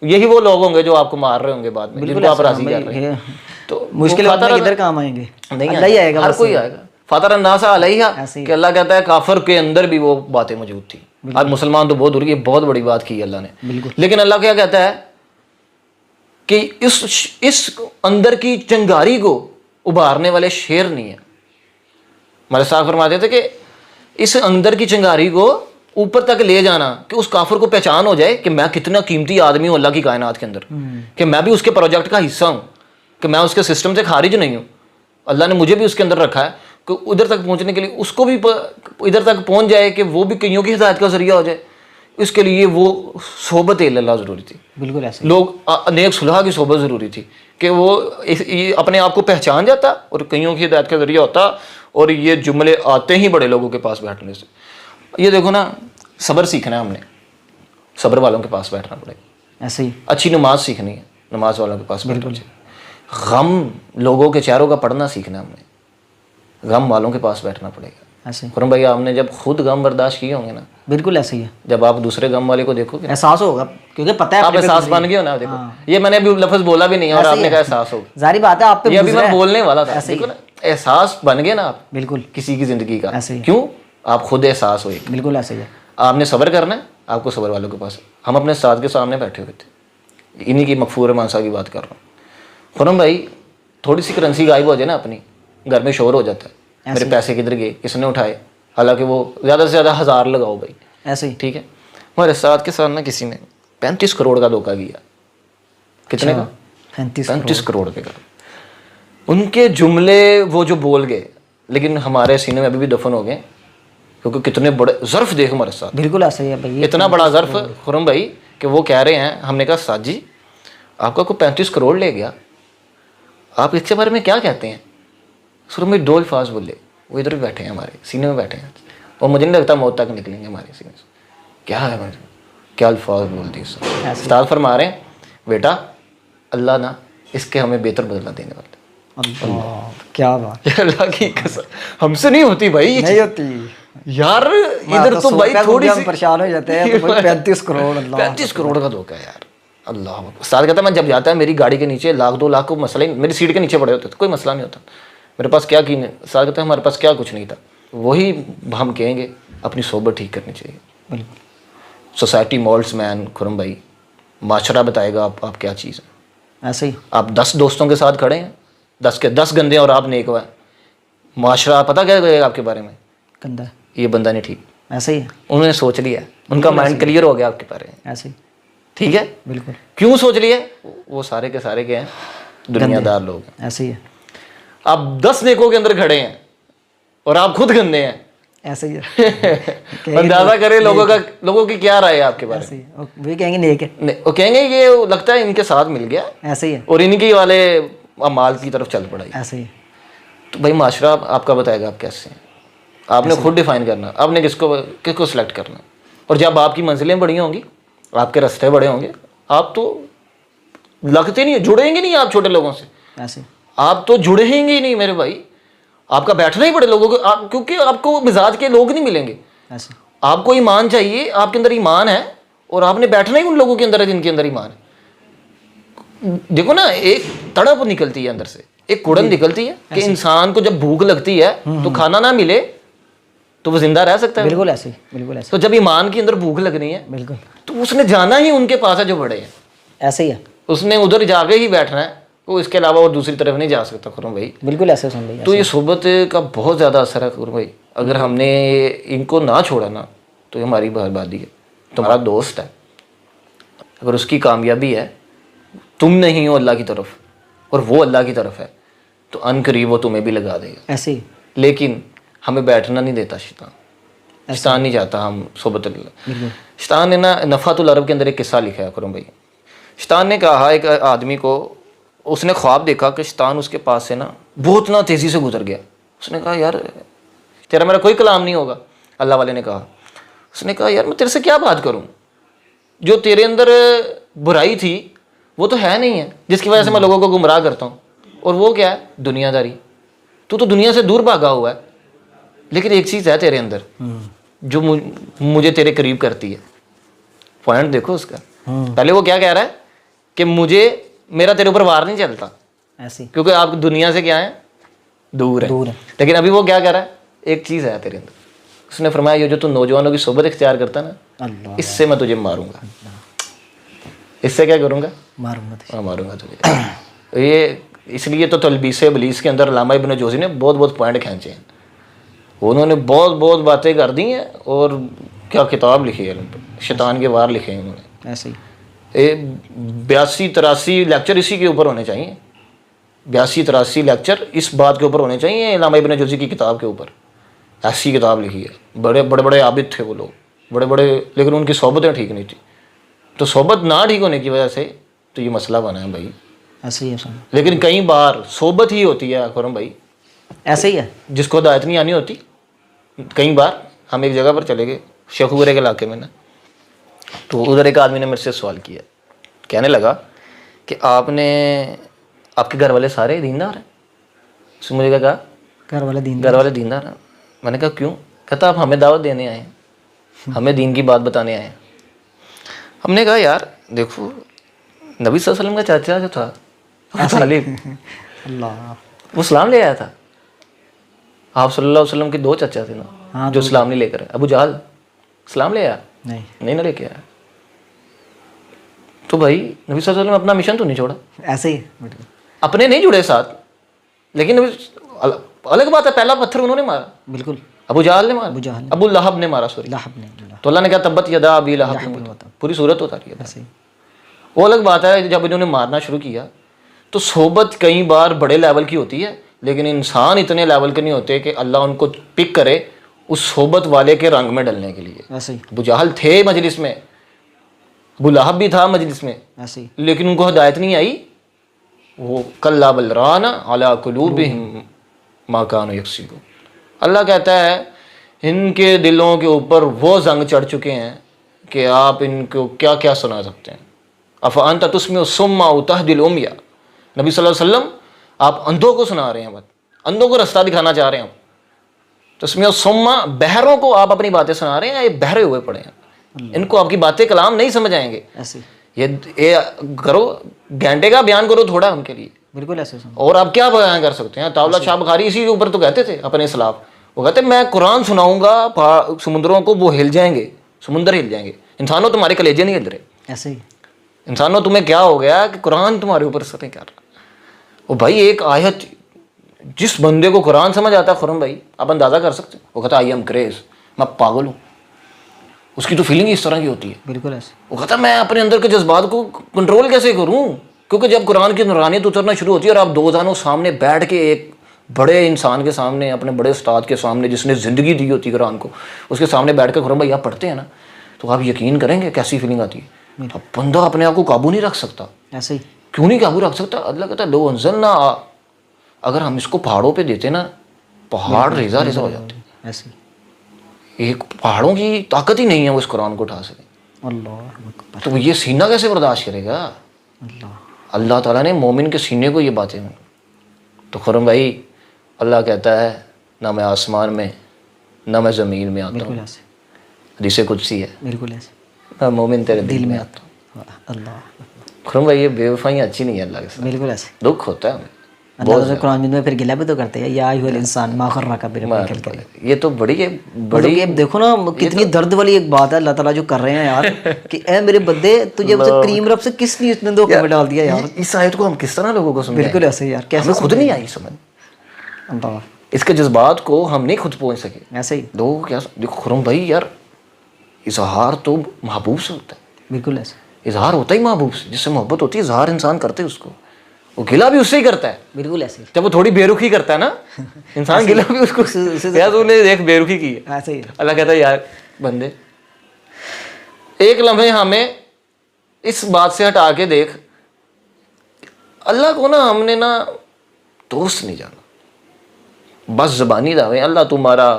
یہی وہ لوگ ہوں گے جو آپ کو مار رہے ہوں گے بعد میں، جن کو آپ راضی کر رہے ہیں. تو مشکل وقت میں کدھر کام آئیں گے؟ نہیں اللہ ہی آئے گا. ہر کوئی آئے گا. فطر الناس علیہ کہ اللہ کہتا ہے کافر کے اندر بھی وہ باتیں موجود تھی. آج مسلمان تو بہت دور کی بہت بڑی بات کی اللہ نے. لیکن اللہ کیا کہتا ہے کہ اس اندر کی چنگاری کو ابھارنے والے شیر نہیں ہیں. ہمارے صاحب فرماتے تھے کہ اس اندر کی چنگاری کو اوپر تک لے جانا کہ اس کافر کو پہچان ہو جائے کہ میں کتنا قیمتی آدمی ہوں اللہ کی کائنات کے اندر، کہ میں بھی اس کے پروجیکٹ کا حصہ ہوں، کہ میں اس کے سسٹم سے خارج نہیں ہوں. اللہ نے مجھے بھی اس کے اندر رکھا ہے کہ ادھر تک پہنچنے کے لیے اس کو بھی ادھر تک پہنچ جائے کہ وہ بھی کئیوں کی ہدایت کا ذریعہ ہو جائے. اس کے لیے وہ صحبت اللہ ضروری تھی. بالکل ایسے. لوگ نیک صلح کی صحبت ضروری تھی کہ وہ اپنے آپ کو پہچان جاتا اور کئیوں کی ہدایت کا ذریعہ ہوتا. اور یہ جملے آتے ہی بڑے لوگوں کے پاس بیٹھنے سے. یہ دیکھو نا صبر سیکھنا ہے ہم نے، صبر والوں کے پاس بیٹھنا پڑے گا. ایسے ہی. اچھی نماز سیکھنی ہے، نماز والوں کے پاس بیٹھنا چاہیے. غم لوگوں کے چہروں کا پڑھنا سیکھنا ہے ہم نے، غم والوں کے پاس بیٹھنا پڑے گا. ایسے. قرم بھائی آپ نے جب خود غم برداشت کیے ہوں گے نا. بالکل ایسے ہی ہے. جب آپ دوسرے غم والے کو دیکھو گے احساس ہوگا کیونکہ پتہ ہے آپ احساس بن گئے ہو نا. دیکھو یہ میں نے ابھی لفظ بولا بھی نہیں اور آپ نے کہا احساس ہوگا. ظاہری بات ہے آپ پہ یہ ابھی میں بولنے والا تھا. دیکھو نا احساس بن گئے نا آپ بالکل کسی کی زندگی کا. ایسے ہی. کیوں؟ آپ خود احساس ہوئے. بالکل ایسے ہی ہے. آپ نے صبر کرنا ہے، آپ کو صبر والوں کے پاس. ہم اپنے استاد کے سامنے بیٹھے ہوئے تھے، انہی کی مغفور رحمان صاحب کی بات کر رہا ہوں. خرم بھائی تھوڑی سی کرنسی غائب ہو جائے نا اپنی، گھر میں شور ہو جاتا ہے، میرے پیسے کدھر گئے، کس نے اٹھائے. حالانکہ وہ زیادہ سے زیادہ 1000 لگاؤ بھائی. ایسے ہی. ٹھیک ہے. ہمارے ساتھ کے ساتھ نا کسی نے 35 کروڑ کا دھوکہ کیا. کتنے کا؟ 35 کروڑ روپے کا. ان کے جملے وہ جو بول گئے لیکن ہمارے سینے میں ابھی بھی دفن ہو گئے, کیونکہ کتنے بڑے ظرف دیکھ ہمارے ساتھ. بالکل ایسا ہی ہے بھائی, اتنا بڑا ظرف خرم بھائی کہ وہ کہہ رہے ہیں. ہم نے کہا ساتھ جی آپ کا کوئی 35 کروڑ لے گیا, آپ اس کے بارے میں کیا کہتے ہیں؟ خرم بھائی 2 الفاظ بولے, وہ ادھر بھی بیٹھے ہیں ہمارے سینے میں بیٹھے ہیں, اور مجھے نہیں لگتا موت تک نکلیں گے ہمارے سینے سے. کیا ہے کیا الفاظ بول دیے استاد فرما رہے ہیں بیٹا اللہ نا اس کے ہمیں بہتر بدلہ دینے والے. اللہ کیا بات, اللہ کی قسم ہم سے نہیں ہوتی بھائی, نہیں ہوتی یار. ادھر تو بھائی تھوڑی سی پریشان ہو جاتے ہیں. 35 کروڑ, 35 کروڑ کا دھوکہ ہے یار. اللہ استاد کہتا ہے میں جب جاتا ہے میری گاڑی کے نیچے 1,00,000 2 لاکھ کو مسئلہ ہی, میری سیٹ کے نیچے پڑے ہوتے تو کوئی مسئلہ نہیں ہوتا. میرے پاس کیا کی نہیں. استاد کہتا ہے ہمارے پاس کیا کچھ نہیں تھا. وہی ہم کہیں گے اپنی صحبت ٹھیک کرنی چاہیے. بالکل سوسائٹی مولڈس مین خرم بھائی, معاشرہ بتائے گا آپ کیا چیز ہے. ایسے ہی آپ 10 دوستوں کے ساتھ کھڑے ہیں, 10 کے 10 گندے اور آپ نیک ہوئے, معاشرہ پتہ کیا کہے گا آپ کے بارے میں؟ گندا, یہ بندہ نہیں ٹھیک. ایسے ہی انہوں نے سوچ لیا, ان کا مائنڈ کلیئر ہو گیا آپ کے بارے میں. ایسے ہی ٹھیک ہے, بالکل. کیوں سوچ لیا؟ وہ سارے کے سارے کے ہیں دنیا دار لوگ ہیں. ایسے ہی ہے. آپ 10 نیکوں کے اندر کھڑے ہیں اور آپ خود گندے ہیں. ایسے ہی ہے. اندازہ کرے لوگوں کی کیا رائے ہے آپ کے بارے میں. وہ کہیں گے نیک ہے, وہ کہیں گے یہ لگتا ہے ان کے ساتھ مل گیا, ایسے ہی ہے, اور ان کی والے اعمال کی طرف چل پڑا. ایسے ہی. تو بھائی معاشرہ آپ کا بتائے گا آپ کیسے ہیں. آپ نے خود ڈیفائن کرنا, آپ نے کس کو سلیکٹ کرنا. اور جب آپ کی منزلیں بڑی ہوں گی, آپ کے راستے بڑے ہوں گے, آپ تو لگتے نہیں, جڑیں گے نہیں آپ چھوٹے لوگوں سے. ایسے آپ تو جڑیں گے ہی نہیں میرے بھائی. آپ کا بیٹھنا ہی پڑے لوگوں کو, کیونکہ آپ کو مزاج کے لوگ نہیں ملیں گے. ایسے آپ کو ایمان چاہیے, آپ کے اندر ایمان ہے, اور آپ نے بیٹھنا ہی ان لوگوں کے اندر ہے جن کے اندر ایمان ہے. دیکھو نا, ایک تڑپ نکلتی ہے اندر سے, ایک کڑن نکلتی ہے کہ انسان کو جب بھوک لگتی ہے تو کھانا نہ ملے تو وہ زندہ رہ سکتا ہے. بالکل ایسے ہی, بالکل ایسے. تو جب ایمان کے اندر بھوک لگنی ہے بالکل, تو اس نے جانا ہی ان کے پاس ہے جو بڑے ہیں. ایسے ہی ہے. اس نے ادھر جا کے ہی بیٹھنا ہے, وہ اس کے علاوہ اور دوسری طرف نہیں جا سکتا. خرم بھائی بالکل ایسے سن لیا. تو یہ صحبت کا بہت زیادہ اثر ہے خرم بھائی. اگر ہم نے ان کو نہ چھوڑا نا تو یہ ہماری بربادی ہے. تمہارا دوست ہے, اگر اس کی کامیابی ہے, تم نہیں ہو اللہ کی طرف اور وہ اللہ کی طرف ہے, تو ان قریب وہ تمہیں بھی لگا دے گا. ایسے ہی. لیکن ہمیں بیٹھنا نہیں دیتا شیطان. شیطان نہیں چاہتا ہم صحبت اللہ. شیطان نے نا نفحۃ العرب کے اندر ایک قصہ لکھا ہے خرم بھائی. شیطان نے کہا ایک آدمی کو, اس نے خواب دیکھا کہ شیطان اس کے پاس سے نا بہت نا تیزی سے گزر گیا. اس نے کہا یار تیرا میرا کوئی کلام نہیں ہوگا. اللہ والے نے کہا, اس نے کہا یار میں تیرے سے کیا بات کروں, جو تیرے اندر برائی تھی وہ تو ہے نہیں ہے جس کی وجہ سے میں لوگوں کو گمراہ کرتا ہوں, اور وہ کیا ہے دنیا داری. تو دنیا سے دور بھاگا ہوا ہے, لیکن ایک چیز ہے تیرے اندر جو مجھے تیرے قریب کرتی ہے. پوائنٹ دیکھو اس کا. پہلے وہ کیا کہہ رہا ہے کہ میرا تیرے اوپر وار نہیں چلتا, ایسے کیونکہ آپ دنیا سے کیا ہیں, دور ہے. لیکن ابھی وہ کیا کہہ رہا ہے, ایک چیز ہے تیرے اندر. اس نے فرمایا یہ جو تو نوجوانوں کی صحبت اختیار کرتا نا, اس سے میں تجھے ماروں گا. اس سے کیا کروں گا, ماروں گا تجھے. یہ اس لیے تو تلبیس ابلیس کے اندر علامہ ابن جوزی نے بہت پوائنٹ کھینچے ہیں. انہوں نے بہت باتیں کر دی ہیں, اور کیا کتاب لکھی ہے, شیطان کے وار لکھے ہیں انہوں نے. ایسے ہی 82-83 لیکچر اسی کے اوپر ہونے چاہیے. 82-83 لیکچر اس بات کے اوپر ہونے چاہیے, علامہ ابن جوزی کی کتاب کے اوپر. ایسی کتاب لکھی ہے. بڑے عابد تھے وہ لوگ, بڑے, لیکن ان کی صحبتیں ٹھیک نہیں تھی. تو صحبت نہ ٹھیک ہونے کی وجہ سے تو یہ مسئلہ بنا ہے بھائی. ایسے ہی ہے. لیکن کئی بار صحبت ہی ہوتی ہے خرم بھائی, ایسے ہی ہے, جس کو ہدایت نہیں آنی ہوتی. کئی بار ہم ایک جگہ پر چلے گئے شیخوپورے کے علاقے میں نا, تو ادھر ایک آدمی نے میرے سے سوال کیا, کہنے لگا کہ آپ کے گھر والے سارے دیندار ہیں. اس نے مجھے کہا گھر والے دیندار ہیں. میں نے کہا کیوں؟ کہتا آپ ہمیں دعوت دینے آئے ہیں, ہمیں دین کی بات بتانے آئے ہیں. ہم نے کہا یار دیکھو نبی صلی اللہ علیہ وسلم کا چاچا جو تھا اللہ, وہ اسلام لے آیا تھا. آپ صلی اللہ علیہ وسلم کے 2 چچا تھے نا جو اسلام نہیں لے کر. ابو جہل اسلام لے آیا نہیں نہ لے کے آیا. تو بھائی نبی صلی اللہ علیہ وسلم اپنا مشن تو نہیں چھوڑا. ایسے ہی اپنے نہیں جڑے ساتھ, لیکن الگ بات ہے پہلا پتھر انہوں نے مارا. بالکل ابو جہل نے مارا, ابو لہب نے مارا, سوری لہب نے, تو اللہ نے کہا تبت یدا ابی لہب, پوری صورت اتاری ہے. ایسے ہی وہ الگ بات ہے جب انہوں نے مارنا شروع کیا تو صحبت کئی بار بڑے لیول کی ہوتی ہے, لیکن انسان اتنے لیول کے نہیں ہوتے کہ اللہ ان کو پک کرے اس صحبت والے کے رنگ میں ڈلنے کے لیے. ایسے ہی ابو جہل تھے مجلس میں, ابو لہب بھی تھا مجلس میں, ایسے ہی لیکن ان کو ہدایت نہیں آئی. وہ کلا بل ران علی قلوبہم ما کانوا یکسبون. اللہ کہتا ہے ان کے دلوں کے اوپر وہ زنگ چڑھ چکے ہیں کہ آپ ان کو کیا کیا سنا سکتے ہیں. افانت تسمع الصم او تهدی العمي, نبی صلی اللہ علیہ وسلم آپ اندھوں کو سنا رہے ہیں, بات اندھوں کو رستہ دکھانا چاہ رہے ہیں. تسمع الصم, بہروں کو آپ اپنی باتیں سنا رہے ہیں, یہ بہرے ہوئے پڑے ہیں, ان کو آپ کی باتیں کلام نہیں سمجھ آئیں گے. ایسے یہ کرو گھنٹے کا بیان کرو تھوڑا ان کے لیے, بالکل ایسے اور آپ کیا بیان کر سکتے ہیں. طاولہ شاہ بخاری اسی کے اوپر تو کہتے تھے اپنے اسلاف, وہ کہتے میں قرآن سناؤں گا سمندروں کو, وہ ہل جائیں گے, سمندر ہل جائیں گے. انسانوں تمہارے کلیجے نہیں ہل رہے, ایسے ہی انسانوں تمہیں کیا ہو گیا کہ قرآن تمہارے اوپر اثر نہیں کر رہا. وہ بھائی ایک آیت, جس بندے کو قرآن سمجھ آتا ہے خرم بھائی, آپ اندازہ کر سکتے ہیں, وہ کہتا ہے آئی ایم کریز, میں پاگل ہوں. اس کی تو فیلنگ اس طرح کی ہوتی ہے. بالکل ایسے وہ کہتا ہے میں اپنے اندر کے جذبات کو کنٹرول کیسے کروں, کیونکہ جب قرآن کی نورانیت اترنا شروع ہوتی ہے اور آپ دو دانوں سامنے بیٹھ کے ایک بڑے انسان کے سامنے, اپنے بڑے استاد کے سامنے جس نے زندگی دی ہوتی ہے قرآن کو, اس کے سامنے بیٹھ کے خرم بھائی آپ پڑھتے ہیں نا, تو آپ یقین کریں گے کیسی فیلنگ آتی ہے. اب بندہ اپنے آپ کو قابو نہیں رکھ سکتا. ایسے ہی کیوں نہیں قابو رکھ سکتا؟ اللہ کہتا ہے لو انزلنا, اگر ہم اس کو پہاڑوں پہ دیتے نا, پہاڑ ریزہ ریزہ ہو جاتے. ایسے ہی ایک پہاڑوں کی طاقت ہی نہیں ہے وہ اس قرآن کو اٹھا سکے. اللہ اکبر, تو یہ سینہ کیسے برداشت کرے گا؟ اللہ تعالیٰ نے مومن کے سینے کو یہ باتیں. تو خرم بھائی اللہ کہتا ہے نہ میں آسمان میں نہ میں زمین میں آتا بالکل ہوں, ایسے, حدیث قدسی ہے, بالکل ایسے, میں مومن تیرے دل میں آتا ہوں. اللہ خرم بھائی یہ بے وفائیاں اچھی نہیں ہے اللہ کے ساتھ, بالکل ایسے. دکھ ہوتا ہے ہمیں. اللہ تعالیٰ قرآن میں پھر گلا بھی تو کرتے ہیں, یا ایھا الانسان ما غرک بربک الکریم. یہ تو بڑی بڑی دیکھو نا کتنی درد والی ایک بات ہے اللہ تعالیٰ جو کر رہے ہیں یار, کہ اے میرے بندے تجھے کریم رب سے کس نے اتنے دھوکے میں ڈال دیا یار. اس آیت کو ہم کس طرح لوگوں کو سمجھائیں؟ بالکل ایسے یار, کیسے ہمیں خود نہیں آئی سمجھ, اللہ اس کے جذبات کو ہم نہیں خود پہنچ سکے. ایسے ہی لوگ کیا دیکھو خرم بھائی یار, اظہار تو محبوب سے ہوتا ہے, بالکل ایسے, اظہار ہوتا ہی محبوب سے, جس سے محبت ہوتی ہے اظہار انسان کرتے اس کو, وہ گلا بھی اس سے ہی کرتا ہے. بالکل ایسے جب وہ تھوڑی بے رخی کرتا ہے نا انسان, گلا بھی اس کو, یار تو نے دیکھ بے رخی کی ہے. ایسے ہی اللہ کہتا ہے یار بندے ایک لمحے ہمیں اس بات سے ہٹا کے دیکھ, اللہ کو نا ہم نے نا دوست نہیں جانا, بس زبانی دعوے اللہ تمہارا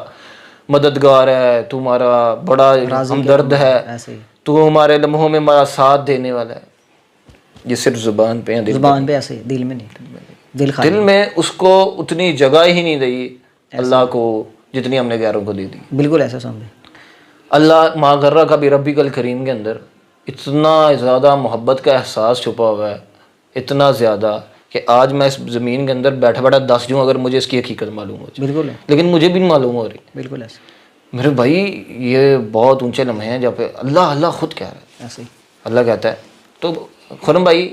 مددگار ہے, تمہارا بڑا ہمدرد ہے, ایسے ہی تو ہمارے لمحوں میں ہمارا ساتھ دینے والا ہے. یہ صرف زبان پہ ہیں, زبان پہ ایسے, دل میں نہیں, دل خالی. دل میں اس کو اتنی جگہ ہی نہیں دی اللہ کو جتنی ہم نے غیروں کو دے دی. بالکل ایسا سامنے. اللہ ما غرک بربک الکریم کے اندر اتنا زیادہ محبت کا احساس چھپا ہوا ہے, اتنا زیادہ کہ آج میں اس زمین کے اندر بیٹھا بیٹھا دس جوں اگر مجھے اس کی حقیقت معلوم ہو جائے, بالکل ہے, لیکن مجھے بھی معلوم ہو رہی. بالکل ایسے میرے بھائی یہ بہت اونچے لمحے ہیں جب اللہ اللہ خود کہہ رہا ہے. ایسے ہی اللہ کہتا ہے. تو خرم بھائی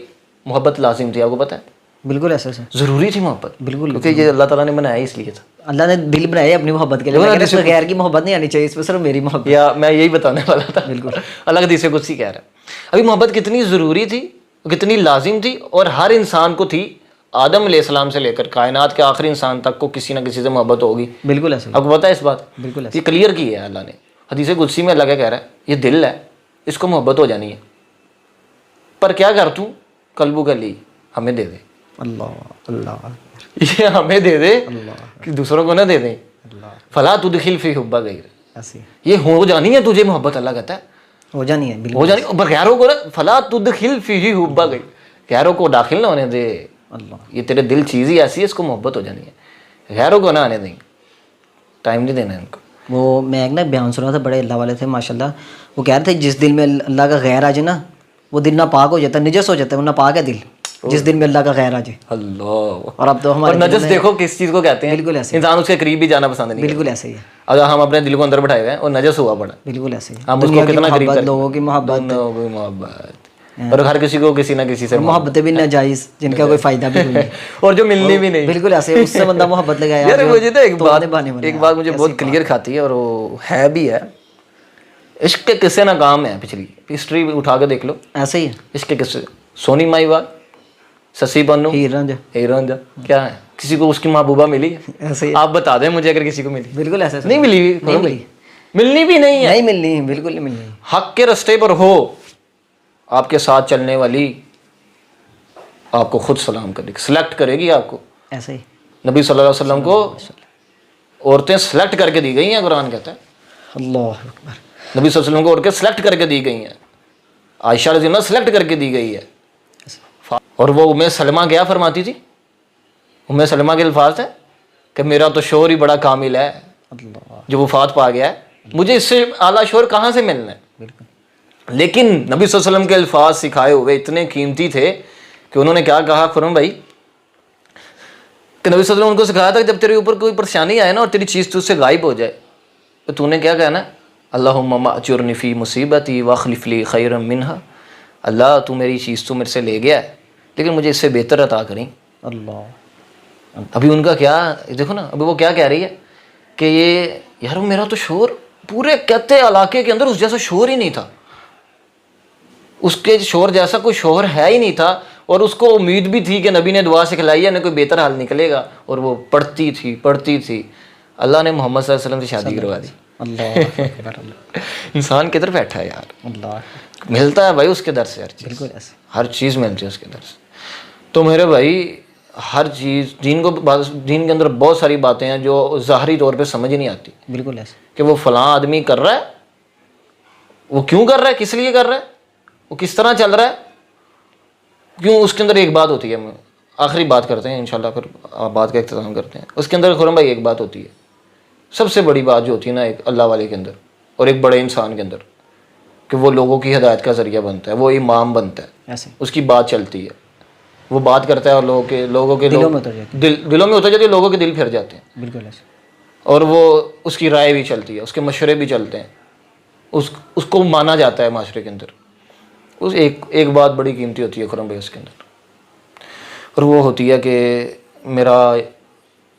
محبت لازم تھی, آپ کو پتہ ہے, بالکل ایسا سر, ضروری تھی محبت, بالکل, کیونکہ یہ اللہ تعالیٰ نے بنایا اس لیے تھا. اللہ نے دل بنائے اپنی محبت کے لیے, لیکن اس میں غیر کی محبت نہیں آنی چاہیے, اس میں صرف میری محبت. یا میں یہی بتانے والا تھا. بالکل اللہ کا حدیث قدسی کہہ رہا ہے ابھی محبت کتنی ضروری تھی, کتنی لازم تھی, اور ہر انسان کو تھی. آدم علیہ السلام سے لے کر کائنات کے آخری انسان تک کو کسی نہ کسی سے محبت ہوگی. بالکل ایسے, آپ کو پتہ ہے اس بات؟ بالکل ایسے, یہ کلیئر کی ہے اللہ نے حدیث قدسی میں. اللہ کیا کہہ رہا ہے, یہ دل ہے, اس کو محبت ہو جانی ہے, پر کیا کر تو قلبو کا لی ہمیں دے دے. اللہ اللہ, یہ ہمیں دے دے کہ دوسروں کو نہ دے دیں. فلا تدخل فی حب غیر, ایسے یہ ہو جانی ہے تجھے محبت, اللہ کہتا ہے ہو جانی ہے, ہو بالکل جانی. اور غیروں کو نا فلا تدخل فی حب غیر, غیروں کو داخل نہ ہونے دے. اللہ, یہ تیرے دل چیز ہی ایسی ہے, اس کو محبت ہو جانی ہے, غیروں کو نہ آنے دیں, ٹائم نہیں دینا ان کو. وہ میں ایک نا بیان سنا تھا, بڑے اللہ والے تھے ماشاء اللہ, وہ کہہ رہے تھے جس دل میں اللہ کا غیر آ جائے نا وہ دل ناپاک ہو جاتا ہے, نجس ہو جاتا ہے, وہ ناپاک ہے دل, جس دل میں اللہ کا غیر آ جائے. اللہ. اور اب تو ہمارے نجس دیکھو کس چیز کو کہتے ہیں, بالکل ایسے, انسان اس کے قریب بھی جانا پسند نہیں. بالکل ایسے ہی ہے, اگر ہم اپنے دل کو اندر بٹھائے ہوئے ہیں اور نجس ہوا پڑا, بالکل ایسے ہی, ہم اس کو کتنا قریب لوگوں کی محبت, محبت, اور ہر کسی کو کسی نہ کسی سے محبتیں بھی ناجائز جن کا کوئی فائدہ بھی نہیں اور جو ملنی بھی نہیں. بالکل ایسے اس سے بندہ محبت لگایا. یار مجھے تو ایک بات مجھے بہت کلیئر کھاتی ہے اور وہ ہے بھی ہے. عشق کے قصے ناکام ہیں, پچھلی ہسٹری اٹھا کے دیکھ لو, ایسے ہی ہے. عشق کے قصے, سونی مائیوال, سسی پنو, ہیر رانجھا, ہیر رانجھا, کیا ہے کسی کو اس کی محبوبہ ملی؟ ایسے ہی. آپ بتا دیں مجھے اگر کسی کو ملی. بالکل ایسے نہیں ملی, نہیں ملی, ملنی بھی نہیں ہے, نہیں ملنی, بالکل نہیں ملنی. حق کے رستے پر ہو, آپ کے ساتھ چلنے والی آپ کو خود سلام کرے گی, سلیکٹ کرے گی آپ کو. ایسے ہی نبی صلی اللہ علیہ وسلم کو عورتیں سلیکٹ کر کے دی گئی ہیں, قرآن کہتا ہے. اللہ اکبر. نبی صلی اللہ علیہ وسلم کو عورتیں سلیکٹ کر کے دی گئی ہیں. عائشہ رضی اللہ سلیکٹ کر کے دی گئی ہے. اور وہ ام سلمہ کیا فرماتی تھی؟ ام سلمہ کے الفاظ ہیں کہ میرا تو شوہر ہی بڑا کامل ہے جو وفات پا گیا ہے, مجھے اس سے اعلیٰ شوہر کہاں سے ملنا ہے. لیکن نبی صلی اللہ علیہ وسلم کے الفاظ سکھائے ہوئے اتنے قیمتی تھے کہ انہوں نے کیا کہا خرم بھائی, کہ نبی صلی اللہ علیہ وسلم ان کو سکھایا تھا کہ جب تیرے اوپر کوئی پریشانی آئے نا اور تیری چیز تجھ سے غائب ہو جائے تو تو نے کیا کہنا, اللہم اجرنی فی مصیبتی واخلف لی خیرا منہا, اللہ تو میری چیز تو میرے سے لے گیا ہے لیکن مجھے اس سے بہتر عطا کریں. اللہ. ابھی ان کا کیا دیکھو نا, ابھی وہ کیا کہہ رہی ہے کہ یہ یار میرا تو شوہر پورے کہتے علاقے کے اندر اس جیسا شوہر ہی نہیں تھا, اس کے شوہر جیسا کوئی شوہر ہے ہی نہیں تھا, اور اس کو امید بھی تھی کہ نبی نے دعا سکھلائی ہے, نہ کوئی بہتر حال نکلے گا, اور وہ پڑھتی تھی. اللہ نے محمد صلی اللہ علیہ وسلم سے شادی کروا دی. اللہ. انسان کدھر بیٹھا ہے یار, اللہ. ملتا ہے بھائی اس کے در سے ہر چیز, بالکل ایسے. ہر چیز ملتی ہے اس کے در سے. تو میرے بھائی ہر چیز دین کے اندر بہت ساری باتیں ہیں جو ظاہری طور پہ سمجھ نہیں آتی. بالکل ایسے. کہ وہ فلاں آدمی کر رہا ہے, وہ کیوں کر رہا ہے, کس لیے کر رہا ہے, وہ کس طرح چل رہا ہے, کیوں. اس کے اندر ایک بات ہوتی ہے, آخری بات کرتے ہیں انشاءاللہ, پھر بات کا اختتام کرتے ہیں. اس کے اندر خرم بھائی ایک بات ہوتی ہے, سب سے بڑی بات جو ہوتی ہے نا ایک اللہ والے کے اندر اور ایک بڑے انسان کے اندر, کہ وہ لوگوں کی ہدایت کا ذریعہ بنتا ہے, وہ امام بنتا ہے, ایسے. اس کی بات چلتی ہے, وہ بات کرتا ہے اور لوگوں کے دلوں میں اتر جاتی ہے. دلوں میں اتر جاتی ہے, لوگوں کے دل پھر جاتے ہیں. بالکل ایسے. اور وہ اس کی رائے بھی چلتی ہے, اس کے مشورے بھی چلتے ہیں, اس کو مانا جاتا ہے معاشرے کے اندر. اس ایک بات بڑی قیمتی ہوتی ہے خرم بھائی اس کے اندر, اور وہ ہوتی ہے کہ میرا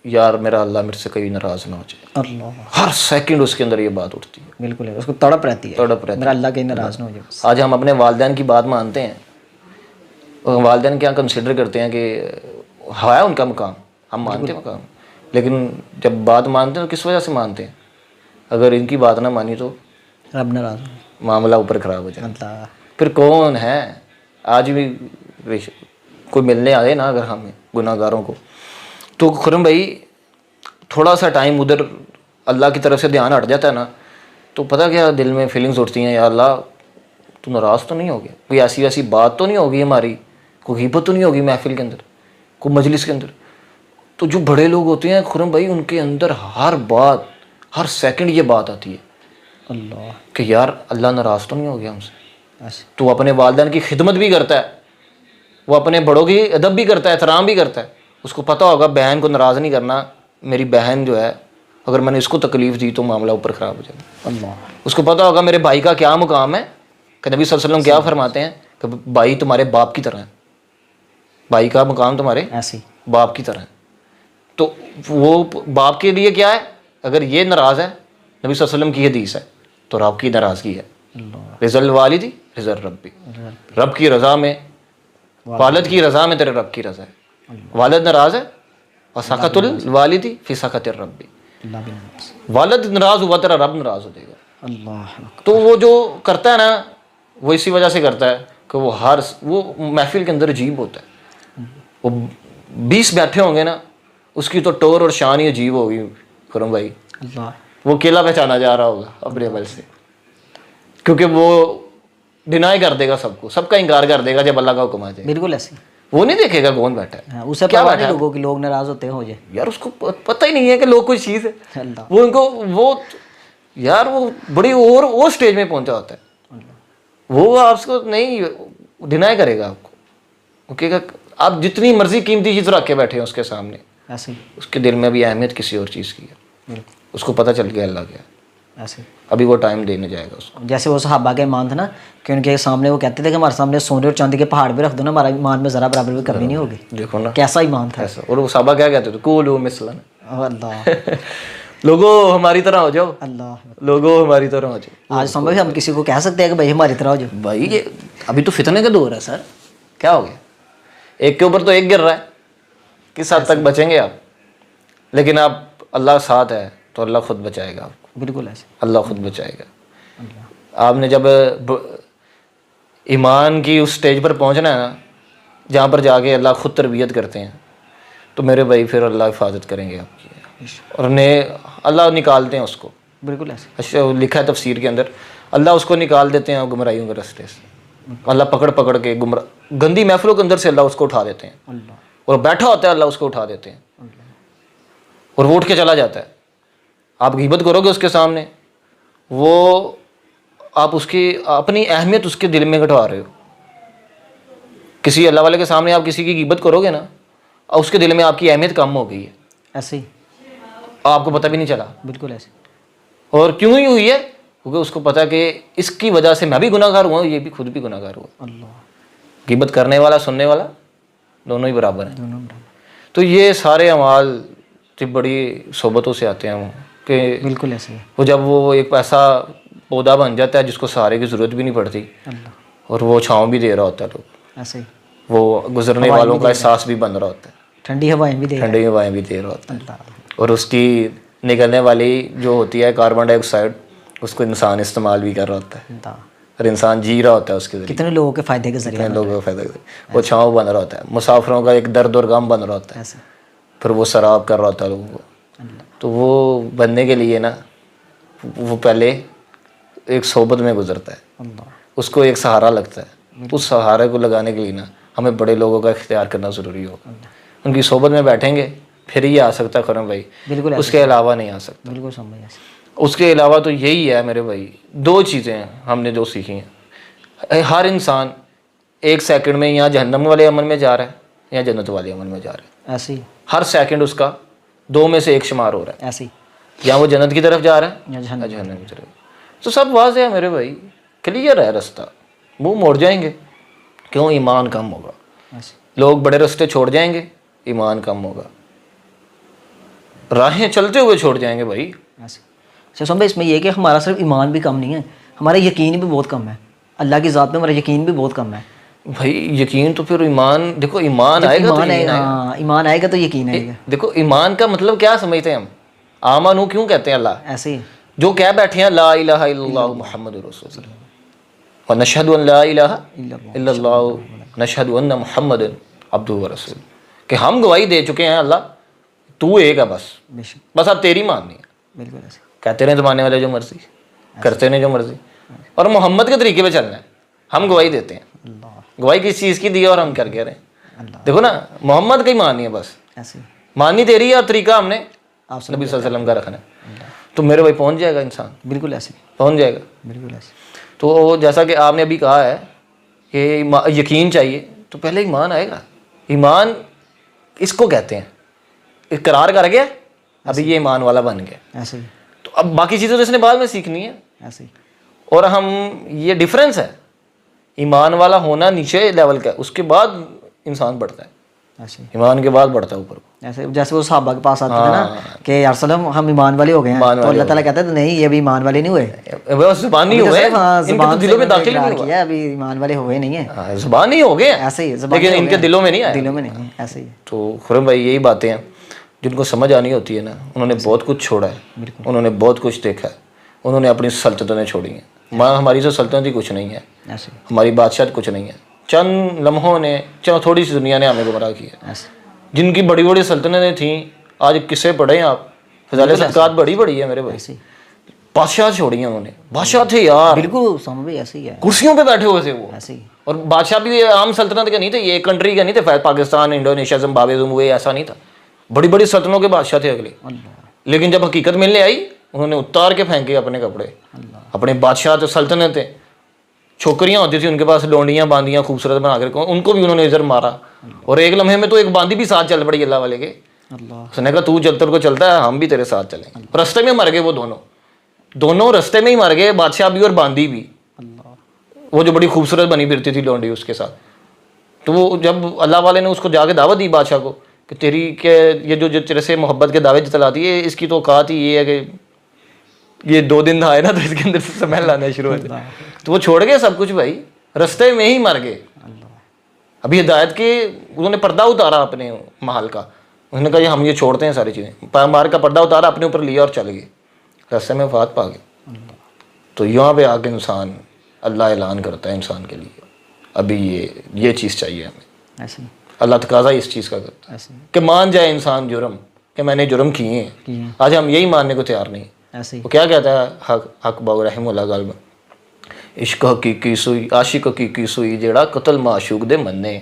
یار میرا اللہ میرے سے کبھی ناراض نہ ہو جائے. اللہ. ہر سیکنڈ اس کے اندر یہ بات اٹھتی ہے, بالکل ہے, اس کو تڑپ رہتی ہے, میرا اللہ کہیں ناراض نہ ہو جائے. آج ہم اپنے والدین کی بات مانتے ہیں, والدین کیا کنسیڈر کرتے ہیں کہ ہے ان کا مقام, ہم مانتے ہیں مقام, لیکن جب بات مانتے ہیں تو کس وجہ سے مانتے ہیں؟ اگر ان کی بات نہ مانی تو رب ناراض, معاملہ اوپر خراب ہو جائے. اللہ. پھر کون ہے آج بھی کوئی ملنے آئے نا اگر ہمیں گناہ گاروں کو, تو خرم بھائی تھوڑا سا ٹائم ادھر اللہ کی طرف سے دھیان ہٹ جاتا ہے نا, تو پتہ کیا دل میں فیلنگز اٹھتی ہیں, یا اللہ تو ناراض تو نہیں ہو گیا, کوئی ایسی ویسی بات تو نہیں ہوگی ہماری, کوئی غیبت تو نہیں ہوگی محفل کے اندر, کوئی مجلس کے اندر. تو جو بڑے لوگ ہوتے ہیں خرم بھائی ان کے اندر ہر بات ہر سیکنڈ یہ بات آتی ہے اللہ کہ یار اللہ ناراض تو نہیں ہو گیا ہم سے. ایسے. تو وہ اپنے والدین کی خدمت بھی کرتا ہے, وہ اپنے بڑوں کی ادب بھی کرتا ہے, احترام بھی کرتا ہے. اس کو پتہ ہوگا بہن کو ناراض نہیں کرنا, میری بہن جو ہے اگر میں نے اس کو تکلیف دی تو معاملہ اوپر خراب ہو جائے گا. اللہ. اس کو پتہ ہوگا میرے بھائی کا کیا مقام ہے, کہ نبی صلی اللہ علیہ وسلم کیا فرماتے ہیں کہ بھائی تمہارے باپ کی طرح ہے, بھائی کا مقام تمہارے ایسے. باپ کی طرح ہے. تو وہ باپ کے لیے کیا ہے, اگر یہ ناراض ہے, نبی صلی اللہ علیہ وسلم کی حدیث ہے, تو رب کی ناراضگی ہے. رضا الوالدی رضا ربی, رب کی رضا میں, والد کی رضا میں تیرے رب کی رضا ہے. والد ناراض ہے, اور سخط الوالدی فی سخط الربی, والد ناراض ہوا تیرا رب ناراض ہو جائے گا. اللہ. تو وہ جو کرتا ہے نا وہ اسی وجہ سے کرتا ہے کہ وہ محفل کے اندر عجیب ہوتا ہے. وہ 20 بیٹھے ہوں گے نا, اس کی تو ٹور اور شان ہی عجیب ہوگی کرم بھائی. اللہ. وہ اکیلا پہچانا جا رہا ہوگا اپنے عمل سے, کیونکہ وہ ڈینائی کر دے گا سب کو, سب کا انکار کر دے گا جب اللہ کا حکم آ جائے. بالکل ایسے. وہ نہیں دیکھے گا کون بیٹھا ہے, اسے کیا پتا بیٹھا نہیں ہے. لوگوں کی لوگ ناراض ہوتے ہیں ہو جائے. یار اس کو پتہ ہی نہیں ہے کہ لوگ کوئی چیز ہے. اللہ. وہ ان کو وہ یار وہ بڑی اور سٹیج میں پہنچا ہوتا ہے. وہ آپ کو نہیں ڈینائی کرے گا آپ کو, وہ کہے گا آپ جتنی مرضی قیمتی چیز رکھ کے بیٹھے ہیں اس کے سامنے, ایسے. اس کے دل میں بھی اہمیت کسی اور چیز کی ہے. اس کو پتہ چل گیا اللہ کیا. ایسے ابھی وہ ٹائم دینے جائے گا اس کو. جیسے وہ صحابہ کا ایمان تھا نا کہ ان کے سامنے وہ کہتے تھے کہ ہمارے سامنے سونے اور چاندی کے پہاڑ بھی رکھ دو نا, ہمارا ایمان میں ذرا برابر بھی کمی نہیں ہوگی. دیکھو نا کیسا ایمان تھا ایسا. اور وہ صحابہ کیا کہتے تھے, قولوا مثلنا, اللہ لوگوں ہماری طرح ہو جاؤ, اللہ. لوگوں ہماری طرح ہو جاؤ. آج سمجھ ہم کسی کو کہہ سکتے ہیں کہ بھائی ہماری طرح ہو جاؤ؟ بھائی یہ ابھی تو فتنے کا دور ہے سر, کیا ہو گیا, ایک کے اوپر تو ایک گر رہا ہے, کس حد تک بچیں گے آپ؟ لیکن آپ اللہ ساتھ ہے تو اللہ خود بچائے گا آپ کو, بالکل ایسے. اللہ خود بچائے گا. آپ نے جب ایمان کی اس سٹیج پر پہنچنا ہے نا جہاں پر جا کے اللہ خود تربیت کرتے ہیں, تو میرے بھائی پھر اللہ حفاظت کریں گے آپ کی, اور اللہ نکالتے ہیں اس کو. بالکل ایسے. اچھا لکھا ہے تفسیر کے اندر, اللہ اس کو نکال دیتے ہیں گمراہیوں کے راستے سے. اللہ پکڑ پکڑ کے گندی محفلوں کے اندر سے اللہ اس کو اٹھا دیتے ہیں, اللہ. اور بیٹھا ہوتا ہے اللہ اس کو اٹھا دیتے ہیں, اور وہ اٹھ کے چلا جاتا ہے. آپ غیبت کرو گے اس کے سامنے, وہ آپ اس کی اپنی اہمیت اس کے دل میں گٹوا رہے ہو. کسی اللہ والے کے سامنے آپ کسی کی غیبت کرو گے نا, اور اس کے دل میں آپ کی اہمیت کم ہو گئی ہے, ایسے ہی. آپ کو پتہ بھی نہیں چلا. بالکل ایسے. اور کیوں ہی ہوئی ہے؟ کیونکہ اس کو پتا کہ اس کی وجہ سے میں بھی گناہ گار ہوا ہوں, یہ بھی خود بھی گناہ گار ہوا. اللہ. غیبت کرنے والا سننے والا دونوں ہی برابر ہیں. دونوں برابر. تو یہ سارے اعمال بڑی صحبتوں سے آتے ہیں کہ بالکل ایسے. وہ جب وہ ایک ایسا پودا بن جاتا ہے جس کو سہارے کی ضرورت بھی نہیں پڑتی, اللہ. اور وہ چھاؤں بھی دے رہا ہوتا ہے, لوگ ایسے ہی. وہ گزرنے والوں کا احساس بھی بن رہا ہوتا ہے, ٹھنڈی ہوائیں بھی دے. ٹھنڈی ہوائیں بھی دے رہا ہوتا ہے, اللہ. اور اس کی نکلنے والی جو ہوتی ہے کاربن ڈائی آکسائڈ, اس کو انسان استعمال بھی کر رہا ہوتا ہے, اللہ. اور انسان جی رہا ہوتا ہے اس کے ذریعے. کتنے لوگوں کے فائدے کے ذریعے, کتنے لوگوں کا فائدہ, وہ چھاؤں بن رہا ہوتا ہے, مسافروں کا ایک درد اور غم بن رہا ہوتا ہے, ایسے. پھر وہ سراب کر رہا ہوتا ہے لوگوں کو. تو وہ بننے کے لیے نا وہ پہلے ایک صحبت میں گزرتا ہے, اللہ. اس کو ایک سہارا لگتا ہے. اس سہارے کو لگانے کے لیے نا ہمیں بڑے لوگوں کا اختیار کرنا ضروری ہوگا. ان کی صحبت میں بیٹھیں گے پھر ہی آ سکتا ہے خرم بھائی, بالکل اس کے علاوہ نہیں آ سکتا. بالکل سمجھ ایسے. اس کے علاوہ تو یہی ہے میرے بھائی, دو چیزیں ہیں ہم نے جو سیکھی ہیں. ہر انسان ایک سیکنڈ میں یا جہنم والے عمل میں جا رہا ہے یا جنت والے عمل میں جا رہا ہے. ایسے ہی. ہر سیکنڈ اس کا دو میں سے ایک شمار ہو رہا ہے, ایسے ہی. یا وہ جنت کی طرف جا رہا ہے یا یا جہنم کی طرف. تو سب واضح ہے میرے بھائی, کلیئر ہے رستہ, منہ موڑ جائیں گے کیوں, ایمان کم ہوگا. ایسے. لوگ بڑے رستے چھوڑ جائیں گے, ایمان کم ہوگا. راہیں چلتے ہوئے چھوڑ جائیں گے بھائی. ایسے. اچھا سمجھ, اس میں یہ کہ ہمارا صرف ایمان بھی کم نہیں ہے, ہمارا یقین بھی بہت کم ہے. اللہ کی ذات میں ہمارا یقین بھی بہت کم ہے. بھائی یقین تو پھر ایمان, دیکھو ایمان آئے گا تو ہاں ایمان آئے گا تو یقین آئے گا. دیکھو ایمان کا مطلب کیا سمجھتے ہیں ہم, آمنو کیوں کہتے ہیں اللہ, ایسے ہی. جو کہہ بیٹھے ہیں لا الہ الا اللہ محمد رسول اللہ, ونشہد ان لا الہ الا اللہ نشہد ان محمد عبدہ ورسول, کہ ہم گواہی دے چکے ہیں اللہ تو ایک ہے بس, بے شک. بس اب تیری ماننی ہے. بالکل ایسے. کہتے رہے زمانے والے جو مرضی, کرتے رہے جو مرضی, اور محمد کے طریقے پہ چلنا ہے. ہم گواہی دیتے ہیں, اللہ. گواہی کس چیز کی دی ہے اور ہم کر کے رہے ہیں. اللہ. دیکھو نا محمد کا ہی ماننی ہے بس, ایسے. ماننی تیری ہے اور طریقہ ہم نے آپ سے نبی صلی اللہ علیہ وسلم کا رکھنا ہے. تو میرے بھائی پہنچ جائے گا انسان, بالکل ایسے. پہنچ جائے گا. بالکل ایسے. تو جیسا کہ آپ نے ابھی کہا ہے کہ یقین چاہیے, تو پہلے ایمان آئے گا. ایمان اس کو کہتے ہیں, اقرار کر گیا ابھی یہ ایمان والا بن گیا. ایسے ہی. تو اب باقی چیزیں تو اس نے بعد میں سیکھنی ہے. ایسے ہی. اور ہم یہ ڈفرینس ہے, ایمان والا ہونا نیچے لیول کا ہے, اس کے بعد انسان بڑھتا ہے, ایسے. ایمان کے بعد بڑھتا ہے اوپر کو. ایسے جیسے وہ صحابہ کے پاس آتے تھے نا کہ یا رسول اللہ ہم ایمان والے ہو گئے ہیں, تو اللہ تعالیٰ کہتا ہے نہیں یہ ابھی ایمان والے نہیں ہوئے, وہ زبان نہیں ہوئے, ان کے دلوں میں داخل نہیں ہوا, کیا ابھی ایمان والے ہوئے نہیں ہیں, زبان نہیں ہو گئے, ایسے ہی. لیکن ان کے دلوں میں نہیں آیا, دلوں میں نہیں ہے. ایسے ہی. تو خرم بھائی یہی باتیں ہیں جن کو سمجھ آنی ہوتی ہے نا, انہوں نے بہت کچھ چھوڑا ہے, انہوں نے بہت کچھ دیکھا ہے, انہوں نے اپنی سلطنتیں چھوڑی ہیں. ہماری تو سلطنت ہی کچھ نہیں ہے, ایسے. ہماری بادشاہت کچھ نہیں ہے. چند لمحوں نے, تھوڑی سی دنیا نے ہمیں گمراہ کیا. ایسے. جن کی بڑی بڑی سلطنتیں تھیں, آج قصے پڑھے ہیں آپ, فضائل صدقات بڑی بڑی ہے میرے بھائی. ایسے. بادشاہ چھوڑی ہیں انہوں نے, بادشاہ تھے یار, بالکل سمجھ ایسے ہی ہے. کرسیوں پہ بیٹھے ہوئے تھے وہ, ایسے ہی. اور بادشاہ بھی عام سلطنت کے نہیں تھے, یہ ایک کنٹری کے نہیں تھے, پاکستان, انڈونیشیا, زمبابوے, زمبابوے, ایسا نہیں تھا. بڑی بڑی سلطنتوں کے بادشاہ تھے اگلے, لیکن جب حقیقت ملنے آئی انہوں نے اتار کے پھینکے اپنے کپڑے. اپنے بادشاہ تو سلطنتیں, چھوکریاں ہوتی تھیں ان کے پاس, ڈونڈیاں باندیاں خوبصورت بنا کر, ان کو بھی انہوں نے ادھر مارا, اور ایک لمحے میں تو ایک باندی بھی ساتھ چل پڑی اللہ والے کے. اس نے کہا تو چلتا کو چلتا ہے, ہم بھی تیرے ساتھ چلیں گے. رستے میں مر گئے وہ دونوں, دونوں رستے میں ہی مر گئے, بادشاہ بھی اور باندی بھی. وہ جو بڑی خوبصورت بنی پھرتی تھی لونڈی اس کے ساتھ. تو وہ جب اللہ والے نے اس کو جا کے دعوت دی بادشاہ کو کہ تیری کہ یہ جو تیرے سے محبت کے دعوے جتلاتی ہے, اس کی تو اوقات ہی یہ ہے کہ یہ 2 دن آئے نا تو اس کے اندر سے سمیل آنا شروع ہوتے. تو وہ چھوڑ گئے سب کچھ بھائی, رستے میں ہی مر گئے. ابھی ہدایت کے انہوں نے پردہ اتارا اپنے محل کا, انہوں نے کہا یہ ہم یہ چھوڑتے ہیں ساری چیزیں, مار کا پردہ اتارا اپنے اوپر لیا اور چل گئے, رستے میں وفات پا گئے. تو یہاں پہ آ کے انسان اللہ اعلان کرتا ہے انسان کے لیے ابھی یہ چیز چاہیے ہمیں. اللہ تقاضا اس چیز کا کرتا ہے کہ مان جائے انسان جرم کہ میں نے جرم کیے ہیں. آج ہم یہی ماننے کو تیار نہیں. وہ کیا کہتا ہے حق باغ رحم اللہ غالب, عشق حقیقی سوئی عاشق حقیقی سوئی جیڑا قتل معشوق دے مننے.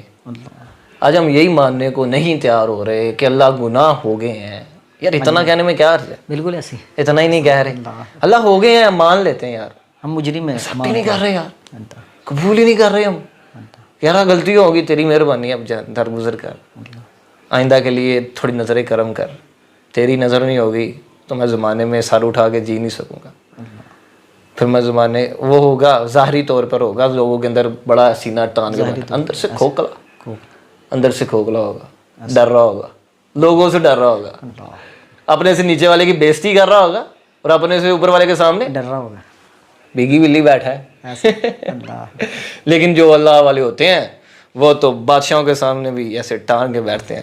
آج ہم یہی ماننے کو نہیں تیار ہو رہے کہ اللہ گناہ ہو گئے ہیں. یار اتنا کہنے میں کیا عرض ہے, بالکل ایسے اتنا ہی نہیں کہہ رہے, اللہ ہو گئے ہیں ہم مان لیتے ہیں یار, ہم مجرم ہیں, ایکسپٹ ہی نہیں کر رہے یار, قبول ہی نہیں کر رہے ہم. یار غلطی ہوگی, تیری مہربانی, اب درگزر کر, آئندہ کے لیے تھوڑی نظر کرم کر. تیری نظر نہیں ہوگی تو میں زمانے میں سر اٹھا کے جی نہیں سکوں گا. پھر میں زمانے وہ ہوگا ظاہری طور پر ہوگا, لوگوں کے اندر بڑا سینہ ٹان کے بیٹھا, اندر سے کھوکھلا, اندر سے کھوکھلا ہوگا, ڈر رہا ہوگا, لوگوں سے ڈر رہا ہوگا, اپنے سے نیچے والے کی بےزتی کر رہا ہوگا اور اپنے سے اوپر والے کے سامنے ڈر رہا ہوگا, بھیگی بلی بیٹھا ہے. لیکن جو اللہ والے ہوتے ہیں وہ تو بادشاہوں کے سامنے بھی ایسے ٹانگ کے بیٹھتے ہیں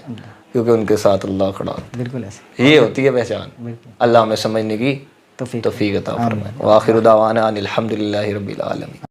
کیونکہ ان کے ساتھ اللہ کھڑا ہوتا ہے. بالکل ایسے یہ ہوتی ہے پہچان. اللہ ہمیں سمجھنے کی توفیق عطا فرمائے. وآخر دعوانا ان الحمد للہ رب العالمین.